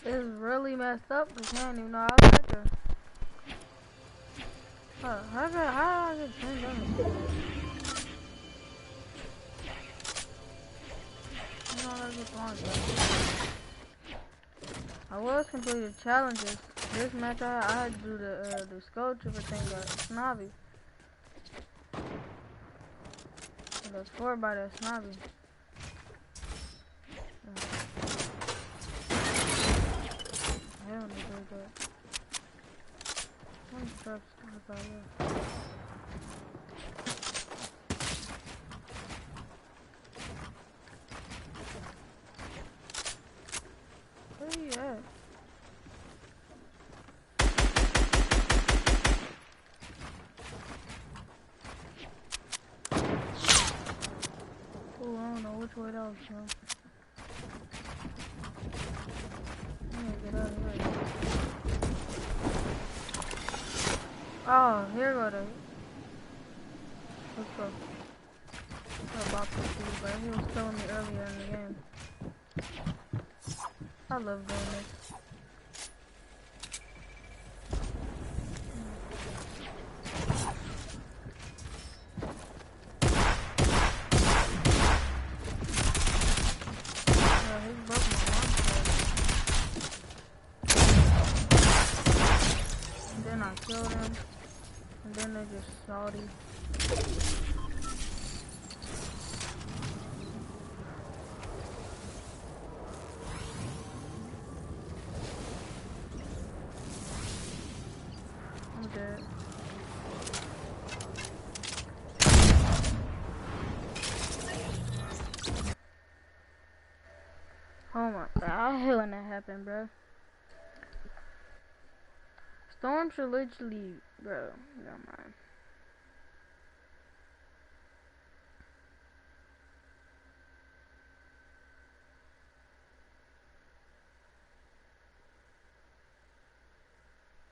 It's really messed up. I can't even know I was right there. How did I get turned on? I don't know what's wrong with I was completing challenges. This match I had to do the skull trooper thing by Snobby. And that's 4 by that Snobby. Hell no, that. One truck stuff out here. Where you at? Oh, I don't know which way that was from. Get out of here. Oh, here go the. Let's go. About to see, but he was killing me earlier in the game. I love doing this. Yeah, he broke my launch pad. And then I killed him. And then they just salty. I'm dead. Oh my god, I hate when that happened, bro. Storm should literally, bro, never mind.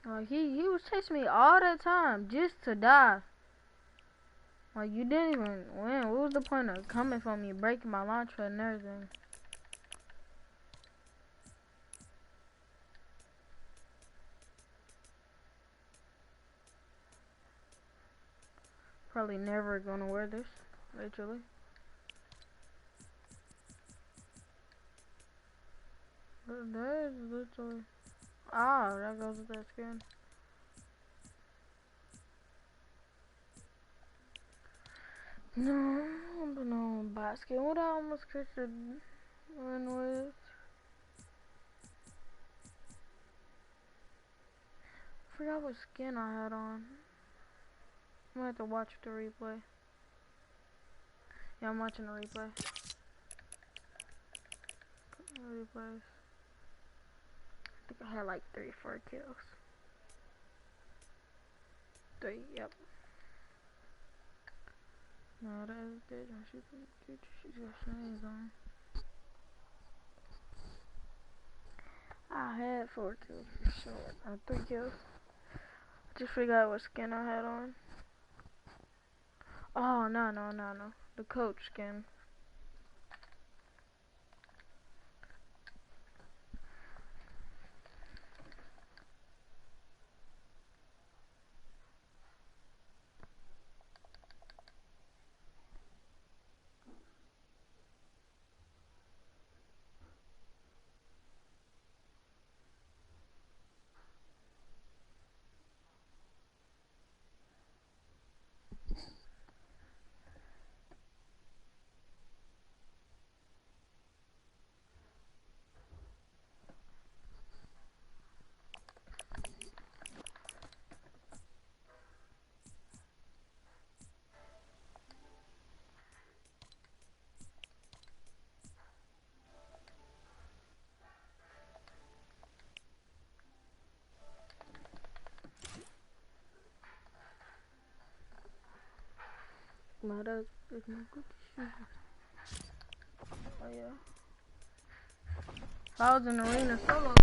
Like, he was chasing me all that time just to die. Like, you didn't even win. What was the point of coming for me, breaking my launch pad and everything? Probably never gonna wear this, literally. That is literally. Ah, that goes with that skin. No, but no basket. What I almost could win with. I forgot what skin I had on. I'm gonna have to watch the replay. Yeah, I'm watching the replay. Replays. I think I had like 3-4 kills. 3, yep. No, that is good. She's got shades on. I had 4 kills for sure. 3 kills. Just forgot what skin I had on. Oh, no. The coach skin. My dad is my good shoes. Oh yeah. If I was in arena solo.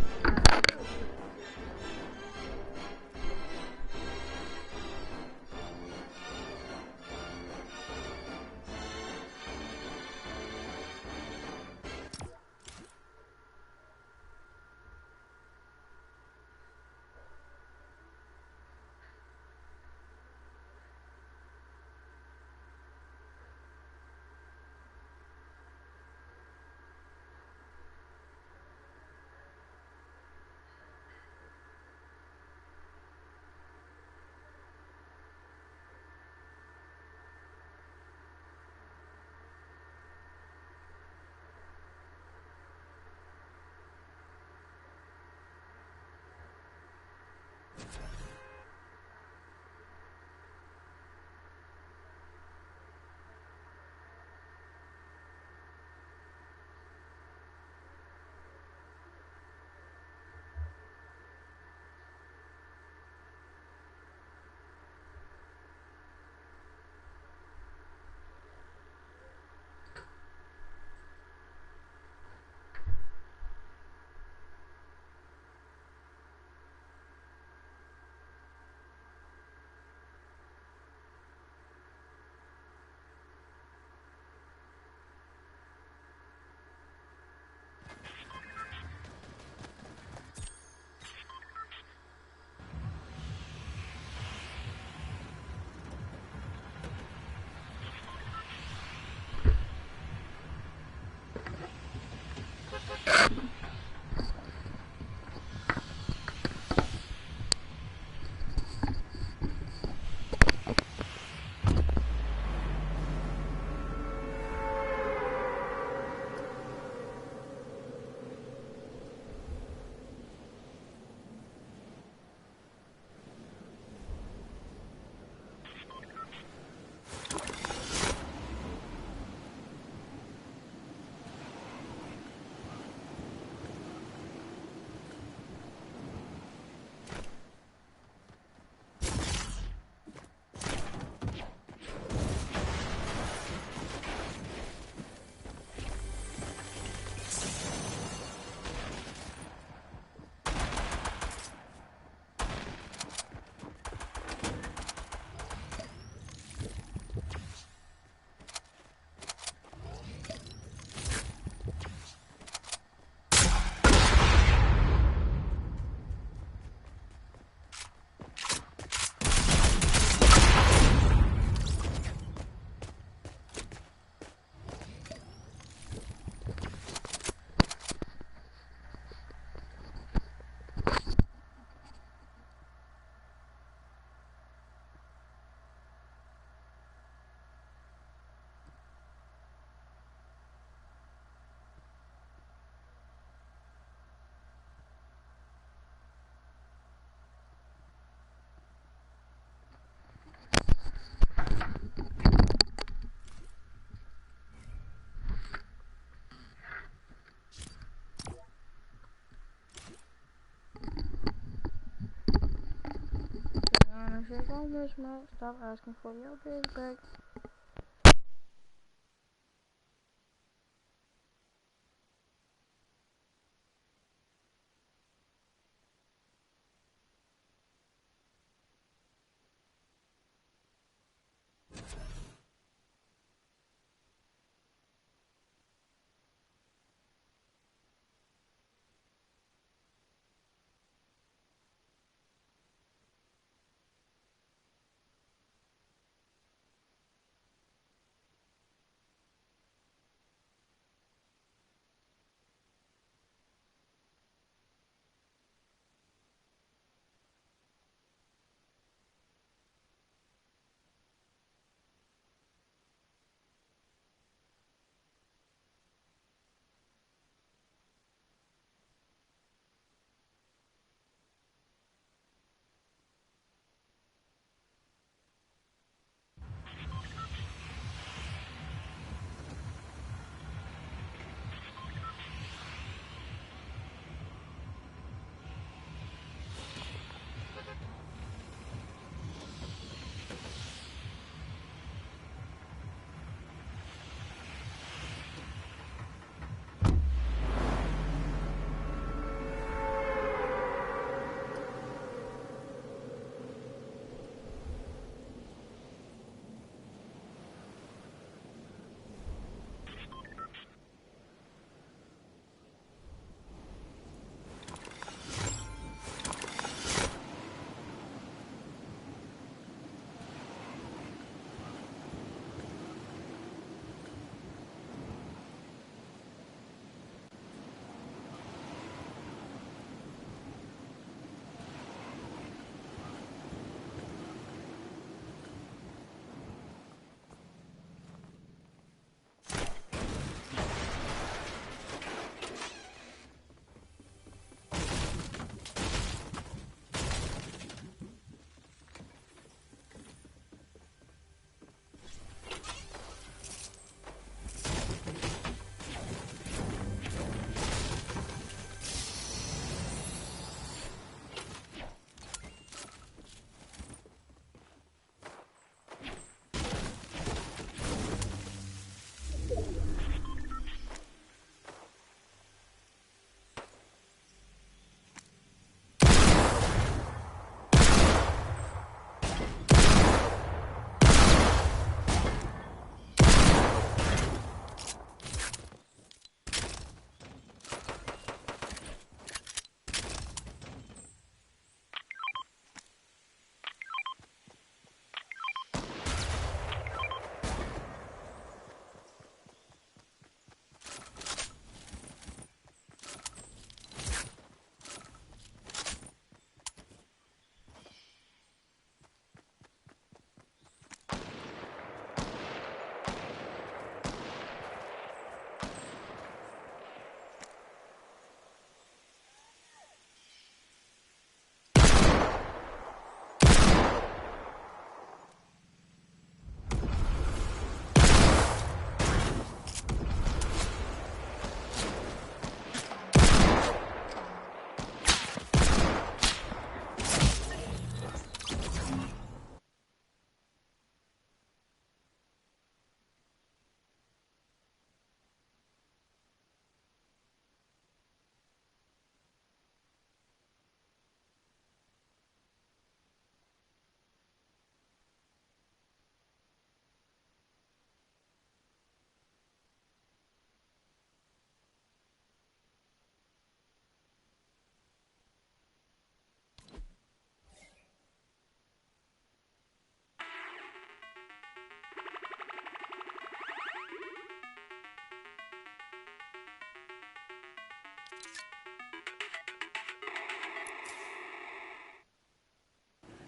Shit gon' mismatch. Stop asking for your big back.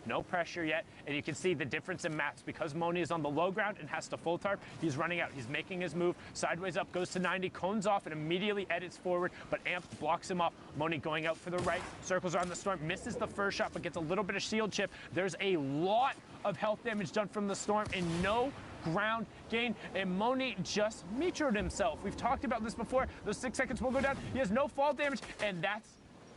No pressure yet, and you can see the difference in maps. Because Moni is on the low ground and has to full tarp, he's running out. He's making his move. Sideways up, goes to 90, cones off, and immediately edits forward, but Amp blocks him off. Moni going out for the right, circles around the Storm, misses the first shot, but gets a little bit of shield chip. There's a lot of health damage done from the Storm, and no ground gain, and Moni just meteored himself. We've talked about this before. Those 6 seconds will go down. He has no fall damage, and that's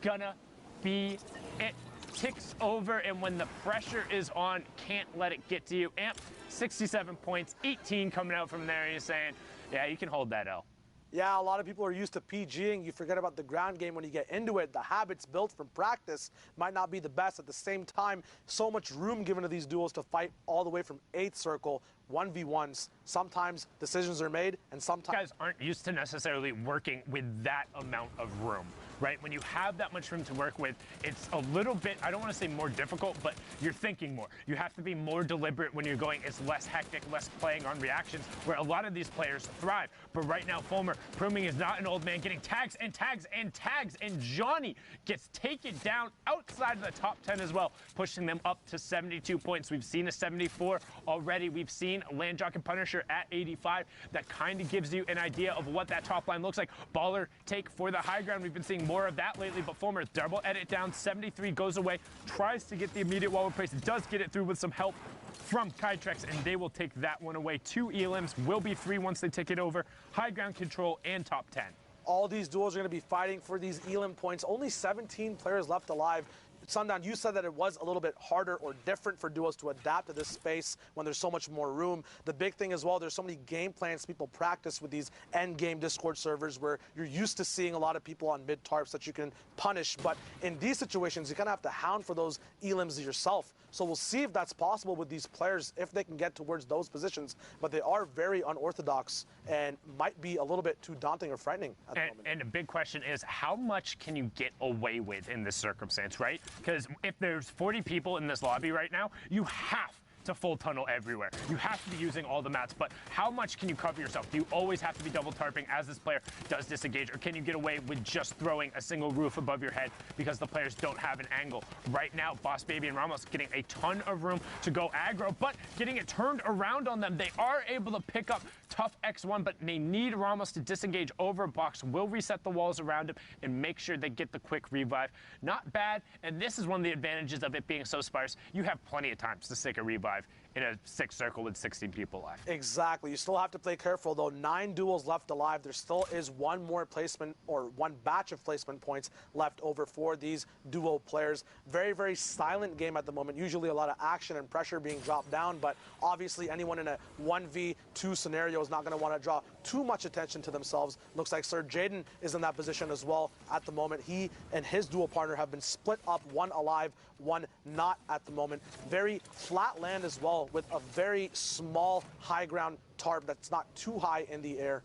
gonna be it ticks over, and when the pressure is on, can't let it get to you. Amp, 67 points, 18 coming out from there, and he's saying, yeah, you can hold that L. Yeah, a lot of people are used to PGing. You forget about the ground game when you get into it. The habits built from practice might not be the best. At the same time, so much room given to these duels to fight all the way from 8th circle, 1v1s. Sometimes decisions are made, and sometimes guys aren't used to necessarily working with that amount of room, right? When you have that much room to work with, it's a little bit, I don't want to say more difficult, but you're thinking more. You have to be more deliberate when you're going. It's less hectic, less playing on reactions, where a lot of these players thrive. But right now, Fulmer proving is not an old man, getting tags and tags and tags, and Johnny gets taken down outside of the top 10 as well, pushing them up to 72 points. We've seen a 74 already. We've seen Landjock and Punisher at 85. That kind of gives you an idea of what that top line looks like. Baller take for the high ground. We've been seeing more of that lately, but Fulmer double edit down, 73 goes away, tries to get the immediate wall replaced, does get it through with some help from Kytrex, and they will take that one away. 2 elims, will be 3 once they take it over. High ground control and top 10. all these duels are going to be fighting for these elim points. Only 17 players left alive. Sundown, you said that it was a little bit harder or different for duos to adapt to this space when there's so much more room. The big thing as well, there's so many game plans people practice with these end game Discord servers where you're used to seeing a lot of people on mid tarps that you can punish. But in these situations, you kind of have to hound for those elims yourself. So we'll see if that's possible with these players, if they can get towards those positions. But they are very unorthodox and might be a little bit too daunting or frightening at the moment. And a big question is, how much can you get away with in this circumstance, right? Because if there's 40 people in this lobby right now, you have to full tunnel everywhere. You have to be using all the mats, but how much can you cover yourself? Do you always have to be double tarping as this player does disengage, or can you get away with just throwing a single roof above your head because the players don't have an angle? Right now, Boss Baby and Ramos getting a ton of room to go aggro, but getting it turned around on them. They are able to pick up tough X1, but they need Ramos to disengage over box, will reset the walls around him, and make sure they get the quick revive. Not bad, and this is one of the advantages of it being so sparse. You have plenty of times to stick a revive in a 6 circle with 16 people left. Exactly. You still have to play careful, though. 9 duels left alive. There still is one more placement, or one batch of placement points left over for these duo players. Very, very silent game at the moment. Usually a lot of action and pressure being dropped down, but obviously anyone in a 1v2 scenario is not going to want to draw too much attention to themselves. Looks like Sir Jaden is in that position as well at the moment. He and his duo partner have been split up, one alive, one not at the moment. Very flat land as well, with a very small high ground tarp that's not too high in the air.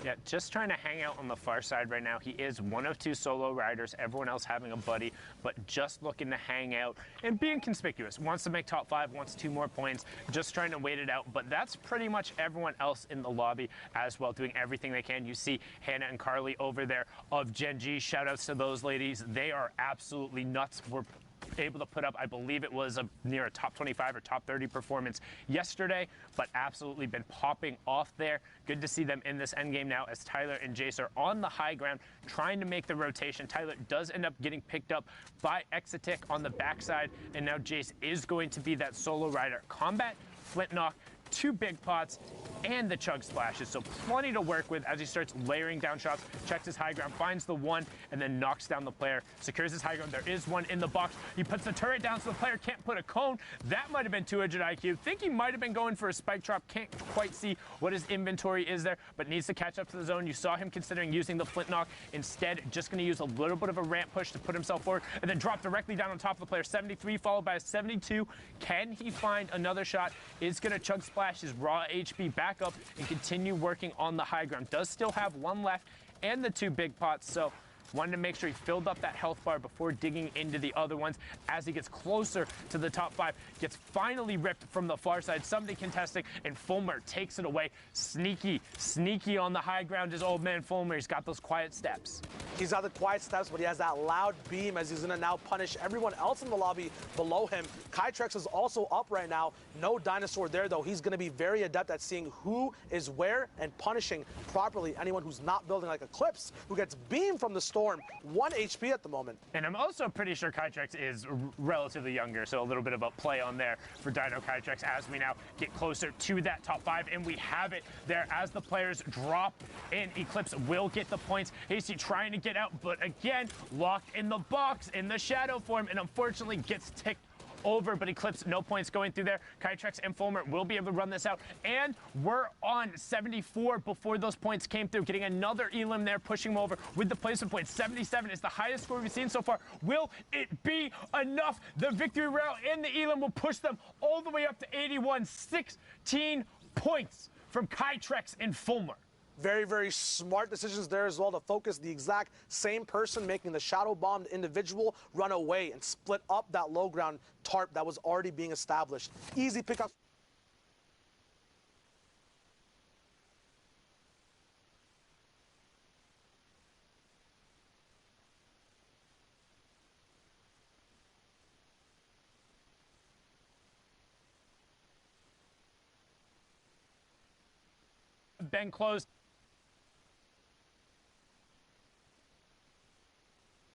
Yeah, just trying to hang out on the far side right now. He is one of 2 solo riders, everyone else having a buddy, but just looking to hang out and being conspicuous. Wants to make top 5, wants 2 more points, just trying to wait it out. But that's pretty much everyone else in the lobby as well, doing everything they can. You see Hannah and Carly over there of Gen G. Shout outs to those ladies. They are absolutely nuts. We're able to put up, I believe it was near a top 25 or top 30 performance yesterday, but absolutely been popping off there. Good to see them in this endgame now as Tyler and Jace are on the high ground trying to make the rotation. Tyler does end up getting picked up by Exotic on the backside, and now Jace is going to be that solo rider. Combat, Flint Knock, 2 big pots, and the chug splashes. So plenty to work with as he starts layering down shots, checks his high ground, finds the one, and then knocks down the player, secures his high ground. There is one in the box. He puts the turret down so the player can't put a cone. That might have been 200 IQ. Think he might have been going for a spike drop. Can't quite see what his inventory is there, but needs to catch up to the zone. You saw him considering using the Flint Knock. Instead, just going to use a little bit of a ramp push to put himself forward, and then drop directly down on top of the player. 73 followed by a 72. Can he find another shot? Is going to chug splash his raw HP back up and continue working on the high ground. Does still have 1 left and the 2 big pots, so wanted to make sure he filled up that health bar before digging into the other ones. As he gets closer to the top 5, gets finally ripped from the far side. Somebody contesting, and Fulmer takes it away. Sneaky on the high ground is old man Fulmer. He's got those quiet steps. He's got the quiet steps, but he has that loud beam as he's going to now punish everyone else in the lobby below him. Kytrex is also up right now. No dinosaur there, though. He's going to be very adept at seeing who is where and punishing properly anyone who's not building like Eclipse, who gets beamed from the storm. 1 HP at the moment. And I'm also pretty sure Kytrex is relatively younger, so a little bit of a play on there for Dino Kytrex as we now get closer to that top 5, and we have it there as the players drop in. Eclipse will get the points. Hasty trying to get get out, but again, locked in the box, in the shadow form, and unfortunately gets ticked over, but Eclipse, no points going through there. Kytrex and Fulmer will be able to run this out, and we're on 74 before those points came through, getting another Elim there, pushing him over with the placement point. 77 is the highest score we've seen so far. Will it be enough? The victory rail and the Elim will push them all the way up to 81. 16 points from Kytrex and Fulmer. Very, very smart decisions there as well to focus the exact same person making the shadow bombed individual run away and split up that low ground tarp that was already being established. Easy pickup. Been closed.